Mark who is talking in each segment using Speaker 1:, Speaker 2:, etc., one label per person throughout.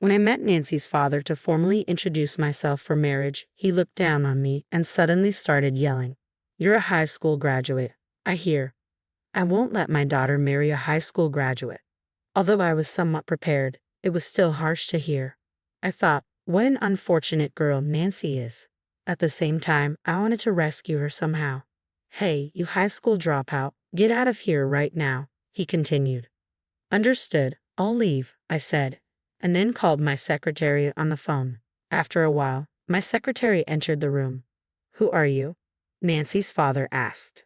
Speaker 1: When I met Nancy's father to formally introduce myself for marriage, he looked down on me and suddenly started yelling. "You're a high school graduate, I hear. I won't let my daughter marry a high school graduate." Although I was somewhat prepared, it was still harsh to hear. I thought, what an unfortunate girl Nancy is. At the same time, I wanted to rescue her somehow. "Hey, you high school dropout, get out of here right now," he continued. "Understood, I'll leave," I said, and then called my secretary on the phone. After a while, my secretary entered the room. "Who are you?" Nancy's father asked.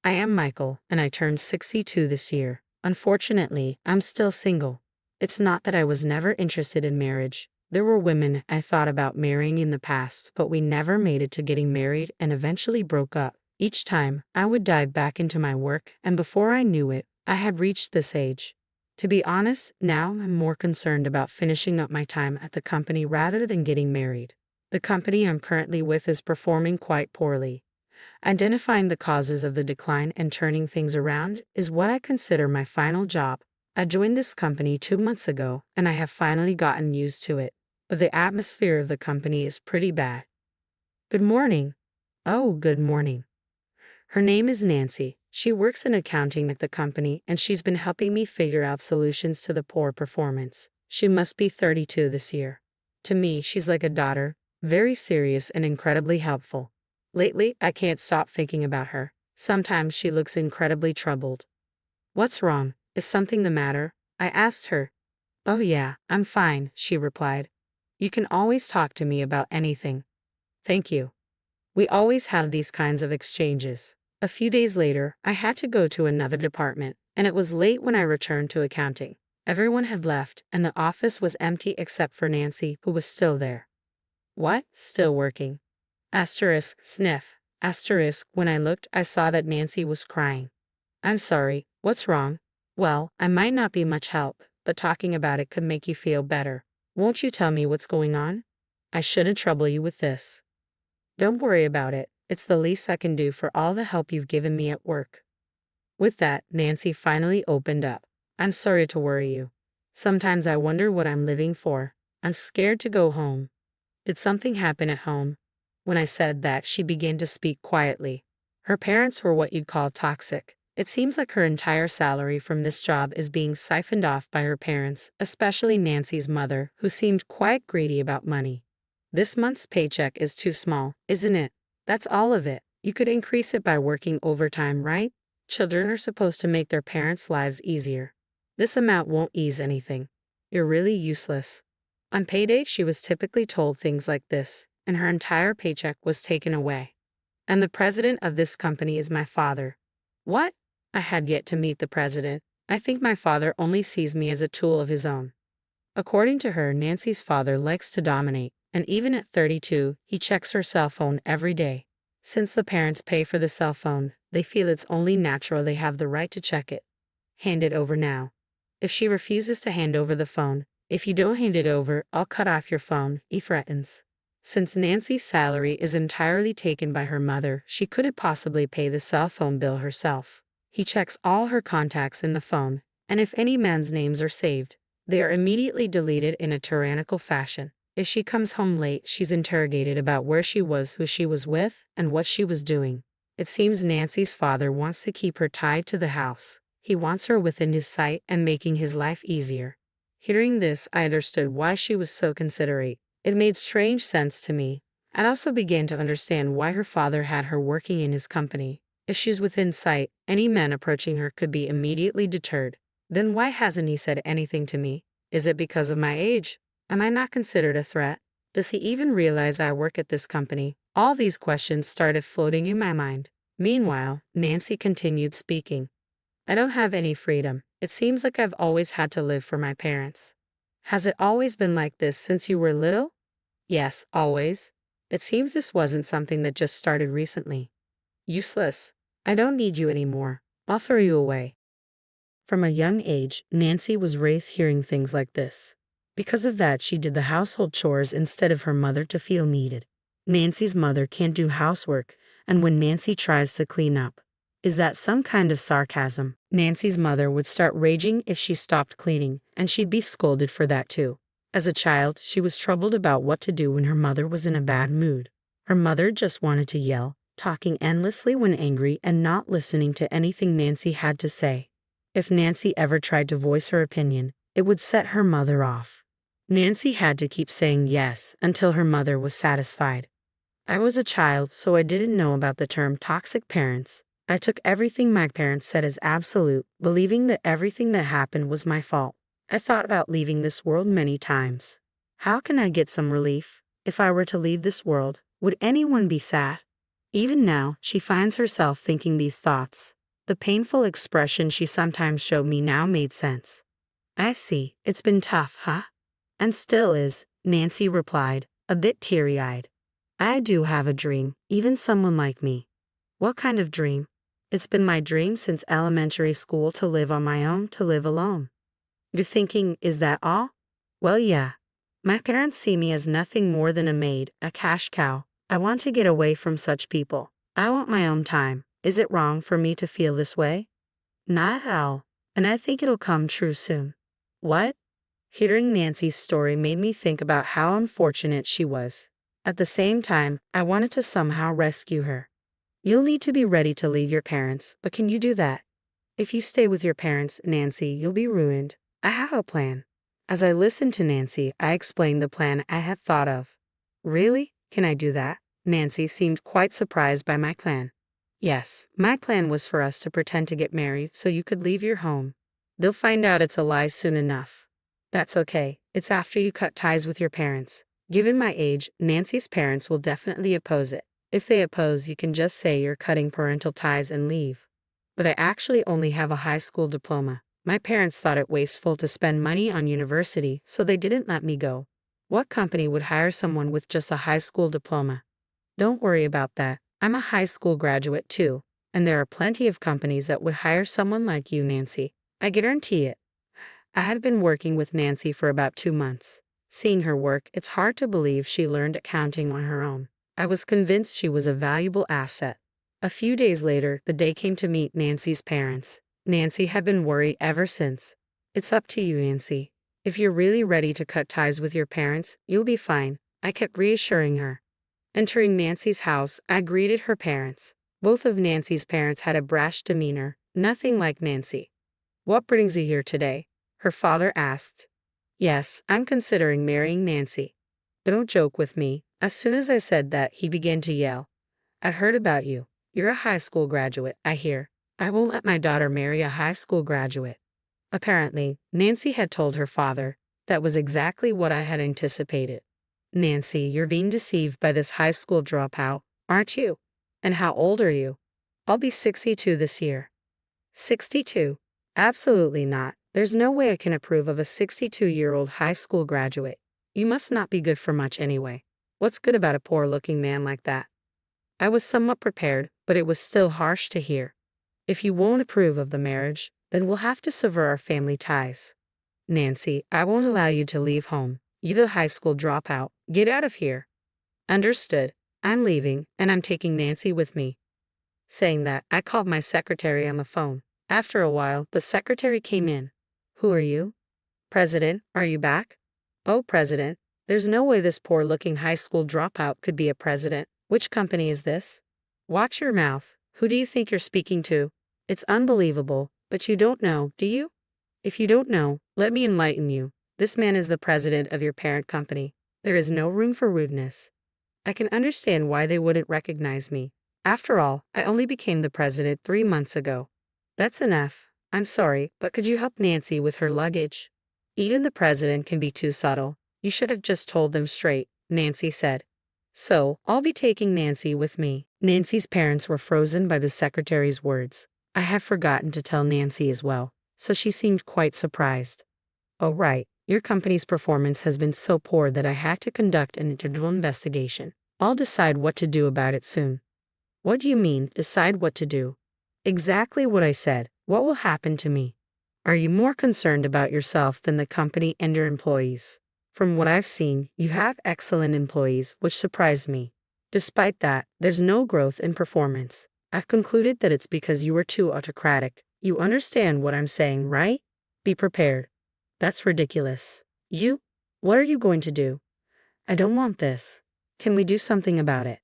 Speaker 1: "I am Michael, and I turned 62 this year. Unfortunately, I'm still single. It's not that I was never interested in marriage. There were women I thought about marrying in the past, but we never made it to getting married and eventually broke up. Each time, I would dive back into my work, and before I knew it, I had reached this age. To be honest, now I'm more concerned about finishing up my time at the company rather than getting married. The company I'm currently with is performing quite poorly. Identifying the causes of the decline and turning things around is what I consider my final job. I joined this company 2 months ago, and I have finally gotten used to it, but the atmosphere of the company is pretty bad." "Good morning." "Oh, good morning." Her name is Nancy. She works in accounting at the company, and she's been helping me figure out solutions to the poor performance. She must be 32 this year. To me, she's like a daughter, very serious and incredibly helpful. Lately, I can't stop thinking about her. Sometimes she looks incredibly troubled. "What's wrong? Is something the matter?" I asked her. "Oh yeah, I'm fine," she replied. "You can always talk to me about anything." "Thank you." We always have these kinds of exchanges. A few days later, I had to go to another department, and it was late when I returned to accounting. Everyone had left, and the office was empty except for Nancy, who was still there. "What? Still working?" Asterisk, sniff. Asterisk, when I looked, I saw that Nancy was crying. "I'm sorry, what's wrong?" "Well, I might not be much help, but talking about it could make you feel better. Won't you tell me what's going on?" "I shouldn't trouble you with this." "Don't worry about it. It's the least I can do for all the help you've given me at work." With that, Nancy finally opened up. "I'm sorry to worry you. Sometimes I wonder what I'm living for. I'm scared to go home." "Did something happen at home?" When I said that, she began to speak quietly. Her parents were what you'd call toxic. It seems like her entire salary from this job is being siphoned off by her parents, especially Nancy's mother, who seemed quite greedy about money. "This month's paycheck is too small, isn't it? That's all of it. You could increase it by working overtime, right? Children are supposed to make their parents' lives easier. This amount won't ease anything. You're really useless." On payday, she was typically told things like this, and her entire paycheck was taken away. "And the president of this company is my father." What? I had yet to meet the president. I think my father only sees me as a tool of his own. According to her, Nancy's father likes to dominate, and even at 32, he checks her cell phone every day. Since the parents pay for the cell phone, they feel it's only natural they have the right to check it. "Hand it over now." If she refuses to hand over the phone, "If you don't hand it over, I'll cut off your phone," he threatens. Since Nancy's salary is entirely taken by her mother, she couldn't possibly pay the cell phone bill herself. He checks all her contacts in the phone, and if any men's names are saved, they are immediately deleted in a tyrannical fashion. If she comes home late, she's interrogated about where she was, who she was with, and what she was doing. It seems Nancy's father wants to keep her tied to the house. He wants her within his sight and making his life easier. Hearing this, I understood why she was so considerate. It made strange sense to me. I also began to understand why her father had her working in his company. If she's within sight, any men approaching her could be immediately deterred. Then why hasn't he said anything to me? Is it because of my age? Am I not considered a threat? Does he even realize I work at this company? All these questions started floating in my mind. Meanwhile, Nancy continued speaking. "I don't have any freedom. It seems like I've always had to live for my parents." "Has it always been like this since you were little?" "Yes, always. It seems this wasn't something that just started recently." "Useless. I don't need you anymore. I'll throw you away." From a young age, Nancy was raised hearing things like this. Because of that, she did the household chores instead of her mother to feel needed. Nancy's mother can't do housework, and when Nancy tries to clean up, is that some kind of sarcasm? Nancy's mother would start raging if she stopped cleaning, and she'd be scolded for that too. As a child, she was troubled about what to do when her mother was in a bad mood. Her mother just wanted to yell, talking endlessly when angry and not listening to anything Nancy had to say. If Nancy ever tried to voice her opinion, it would set her mother off. Nancy had to keep saying yes until her mother was satisfied. I was a child, so I didn't know about the term toxic parents. I took everything my parents said as absolute, believing that everything that happened was my fault. I thought about leaving this world many times. How can I get some relief? If I were to leave this world, would anyone be sad? Even now, she finds herself thinking these thoughts. The painful expression she sometimes showed me now made sense. I see, it's been tough, huh? And still is, Nancy replied, a bit teary-eyed. I do have a dream, even someone like me. What kind of dream? It's been my dream since elementary school to live on my own, to live alone. You're thinking, is that all? Well, yeah. My parents see me as nothing more than a maid, a cash cow. I want to get away from such people. I want my own time. Is it wrong for me to feel this way? Not at all. And I think it'll come true soon. What? Hearing Nancy's story made me think about how unfortunate she was. At the same time, I wanted to somehow rescue her. You'll need to be ready to leave your parents, but can you do that? If you stay with your parents, Nancy, you'll be ruined. I have a plan. As I listened to Nancy, I explained the plan I had thought of. Really? Can I do that? Nancy seemed quite surprised by my plan. Yes, my plan was for us to pretend to get married so you could leave your home. They'll find out it's a lie soon enough. That's okay. It's after you cut ties with your parents. Given my age, Nancy's parents will definitely oppose it. If they oppose, you can just say you're cutting parental ties and leave. But I actually only have a high school diploma. My parents thought it wasteful to spend money on university, so they didn't let me go. What company would hire someone with just a high school diploma? Don't worry about that. I'm a high school graduate too, and there are plenty of companies that would hire someone like you, Nancy. I guarantee it. I had been working with Nancy for about 2 months. Seeing her work, it's hard to believe she learned accounting on her own. I was convinced she was a valuable asset. A few days later, the day came to meet Nancy's parents. Nancy had been worried ever since. It's up to you, Nancy. If you're really ready to cut ties with your parents, you'll be fine, I kept reassuring her. Entering Nancy's house, I greeted her parents. Both of Nancy's parents had a brash demeanor, nothing like Nancy. What brings you here today? Her father asked. Yes, I'm considering marrying Nancy. Don't joke with me. As soon as I said that, he began to yell. I've heard about you. You're a high school graduate, I hear. I won't let my daughter marry a high school graduate. Apparently, Nancy had told her father. That was exactly what I had anticipated. Nancy, you're being deceived by this high school dropout, aren't you? And how old are you? I'll be 62 this year. 62? Absolutely not. There's no way I can approve of a 62-year-old high school graduate. You must not be good for much anyway. What's good about a poor-looking man like that? I was somewhat prepared, but it was still harsh to hear. If you won't approve of the marriage, then we'll have to sever our family ties. Nancy, I won't allow you to leave home. You're the high school dropout. Get out of here. Understood. I'm leaving, and I'm taking Nancy with me. Saying that, I called my secretary on the phone. After a while, the secretary came in. Who are you? President, are you back? Oh, President. There's no way this poor-looking high school dropout could be a president. Which company is this? Watch your mouth. Who do you think you're speaking to? It's unbelievable, but you don't know, do you? If you don't know, let me enlighten you. This man is the president of your parent company. There is no room for rudeness. I can understand why they wouldn't recognize me. After all, I only became the president 3 months ago. That's enough. I'm sorry, but could you help Nancy with her luggage? Even the president can be too subtle. You should have just told them straight, Nancy said. So, I'll be taking Nancy with me. Nancy's parents were frozen by the secretary's words. I had forgotten to tell Nancy as well, so she seemed quite surprised. Oh right, your company's performance has been so poor that I had to conduct an internal investigation. I'll decide what to do about it soon. What do you mean, decide what to do? Exactly what I said. What will happen to me? Are you more concerned about yourself than the company and your employees? From what I've seen, you have excellent employees, which surprised me. Despite that, there's no growth in performance. I've concluded that it's because you are too autocratic. You understand what I'm saying, right? Be prepared. That's ridiculous. You? What are you going to do? I don't want this. Can we do something about it?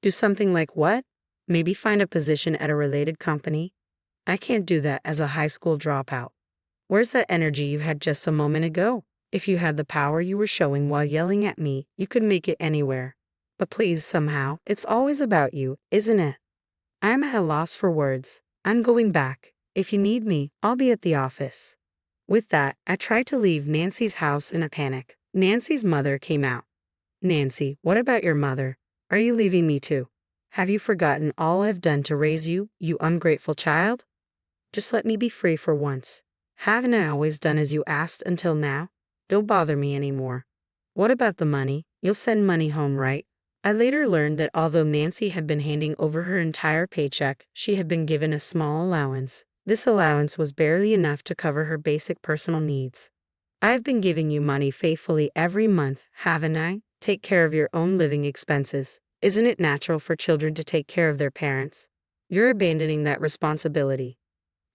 Speaker 1: Do something like what? Maybe find a position at a related company? I can't do that as a high school dropout. Where's that energy you had just a moment ago? If you had the power you were showing while yelling at me, you could make it anywhere. But please, somehow, it's always about you, isn't it? I'm at a loss for words. I'm going back. If you need me, I'll be at the office. With that, I tried to leave Nancy's house in a panic. Nancy's mother came out. Nancy, what about your mother? Are you leaving me too? Have you forgotten all I've done to raise you, you ungrateful child? Just let me be free for once. Haven't I always done as you asked until now? Don't bother me anymore. What about the money? You'll send money home, right? I later learned that although Nancy had been handing over her entire paycheck, she had been given a small allowance. This allowance was barely enough to cover her basic personal needs. I've been giving you money faithfully every month, haven't I? Take care of your own living expenses. Isn't it natural for children to take care of their parents? You're abandoning that responsibility.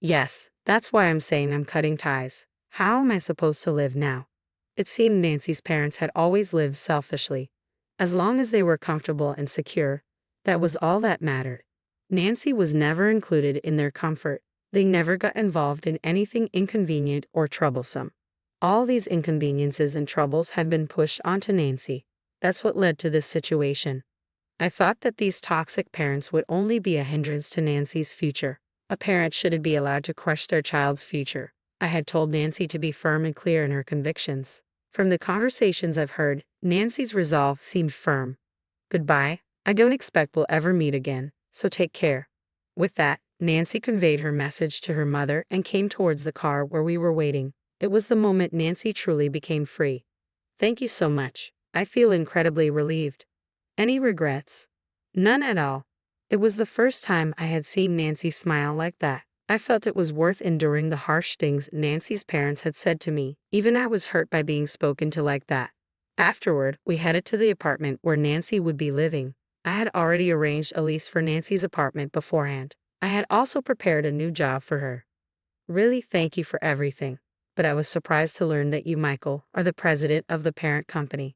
Speaker 1: Yes, that's why I'm saying I'm cutting ties. How am I supposed to live now? It seemed Nancy's parents had always lived selfishly. As long as they were comfortable and secure, that was all that mattered. Nancy was never included in their comfort. They never got involved in anything inconvenient or troublesome. All these inconveniences and troubles had been pushed onto Nancy. That's what led to this situation. I thought that these toxic parents would only be a hindrance to Nancy's future. A parent shouldn't be allowed to crush their child's future. I had told Nancy to be firm and clear in her convictions. From the conversations I've heard, Nancy's resolve seemed firm. Goodbye. I don't expect we'll ever meet again, so take care. With that, Nancy conveyed her message to her mother and came towards the car where we were waiting. It was the moment Nancy truly became free. Thank you so much. I feel incredibly relieved. Any regrets? None at all. It was the first time I had seen Nancy smile like that. I felt it was worth enduring the harsh things Nancy's parents had said to me. Even I was hurt by being spoken to like that. Afterward, we headed to the apartment where Nancy would be living. I had already arranged a lease for Nancy's apartment beforehand. I had also prepared a new job for her. Really, thank you for everything. But I was surprised to learn that you, Michael, are the president of the parent company.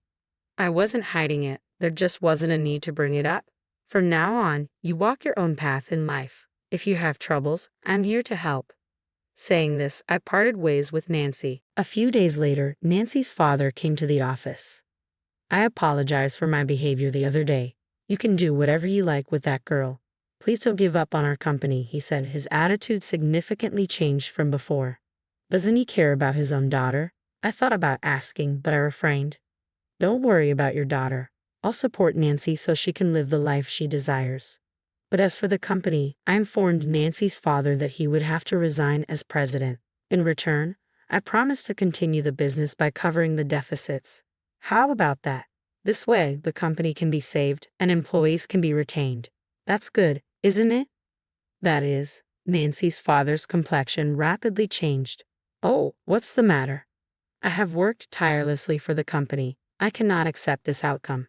Speaker 1: I wasn't hiding it. There just wasn't a need to bring it up. From now on, you walk your own path in life. If you have troubles, I'm here to help. Saying this, I parted ways with Nancy. A few days later, Nancy's father came to the office. I apologize for my behavior the other day. You can do whatever you like with that girl. Please don't give up on our company, he said. His attitude significantly changed from before. Doesn't he care about his own daughter? I thought about asking, but I refrained. Don't worry about your daughter. I'll support Nancy so she can live the life she desires. But as for the company, I informed Nancy's father that he would have to resign as president. In return, I promised to continue the business by covering the deficits. How about that? This way, the company can be saved and employees can be retained. That's good, isn't it? That is. Nancy's father's complexion rapidly changed. Oh, what's the matter? I have worked tirelessly for the company. I cannot accept this outcome.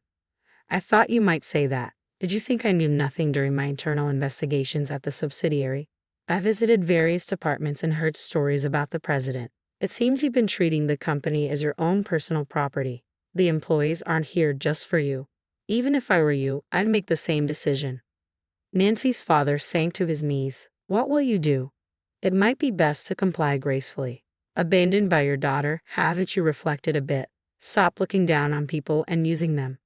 Speaker 1: I thought you might say that. Did you think I knew nothing during my internal investigations at the subsidiary? I visited various departments and heard stories about the president. It seems you've been treating the company as your own personal property. The employees aren't here just for you. Even if I were you, I'd make the same decision. Nancy's father sank to his knees. What will you do? It might be best to comply gracefully. Abandoned by your daughter, haven't you reflected a bit? Stop looking down on people and using them.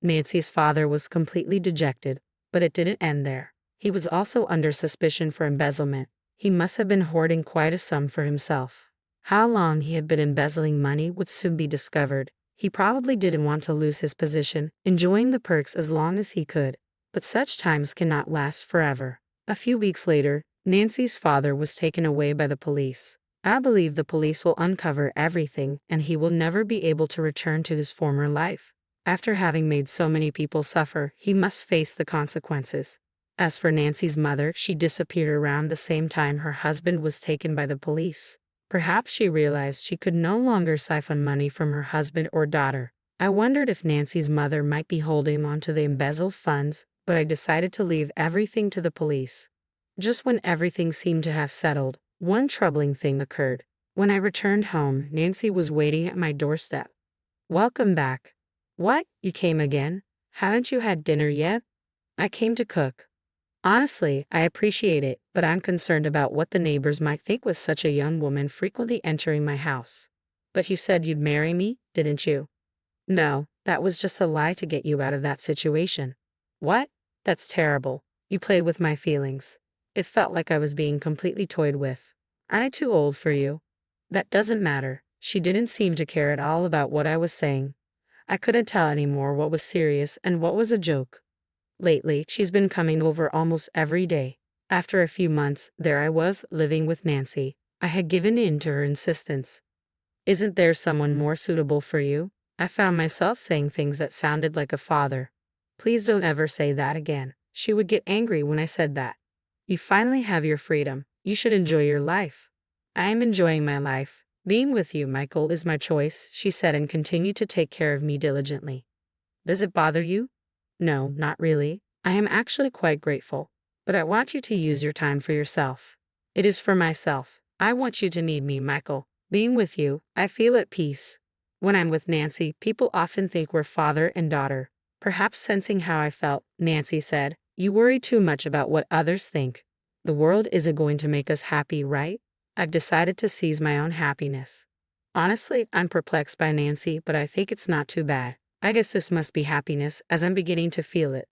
Speaker 1: Nancy's father was completely dejected, but it didn't end there. He was also under suspicion for embezzlement. He must have been hoarding quite a sum for himself. How long he had been embezzling money would soon be discovered. He probably didn't want to lose his position, enjoying the perks as long as he could. But such times cannot last forever. A few weeks later, Nancy's father was taken away by the police. I believe the police will uncover everything and he will never be able to return to his former life. After having made so many people suffer, he must face the consequences. As for Nancy's mother, she disappeared around the same time her husband was taken by the police. Perhaps she realized she could no longer siphon money from her husband or daughter. I wondered if Nancy's mother might be holding on to the embezzled funds, but I decided to leave everything to the police. Just when everything seemed to have settled, one troubling thing occurred. When I returned home, Nancy was waiting at my doorstep. Welcome back. What? You came again? Haven't you had dinner yet? I came to cook. Honestly, I appreciate it, but I'm concerned about what the neighbors might think with such a young woman frequently entering my house. But you said you'd marry me, didn't you? No, that was just a lie to get you out of that situation. What? That's terrible. You played with my feelings. It felt like I was being completely toyed with. Am I too old for you? That doesn't matter. She didn't seem to care at all about what I was saying. I couldn't tell anymore what was serious and what was a joke. Lately, she's been coming over almost every day. After a few months, there I was, living with Nancy. I had given in to her insistence. Isn't there someone more suitable for you? I found myself saying things that sounded like a father. Please don't ever say that again. She would get angry when I said that. You finally have your freedom. You should enjoy your life. I am enjoying my life. Being with you, Michael, is my choice, she said and continued to take care of me diligently. Does it bother you? No, not really. I am actually quite grateful. But I want you to use your time for yourself. It is for myself. I want you to need me, Michael. Being with you, I feel at peace. When I'm with Nancy, people often think we're father and daughter. Perhaps sensing how I felt, Nancy said, You worry too much about what others think. The world isn't going to make us happy, right? I've decided to seize my own happiness. Honestly, I'm perplexed by Nancy, but I think it's not too bad. I guess this must be happiness, as I'm beginning to feel it.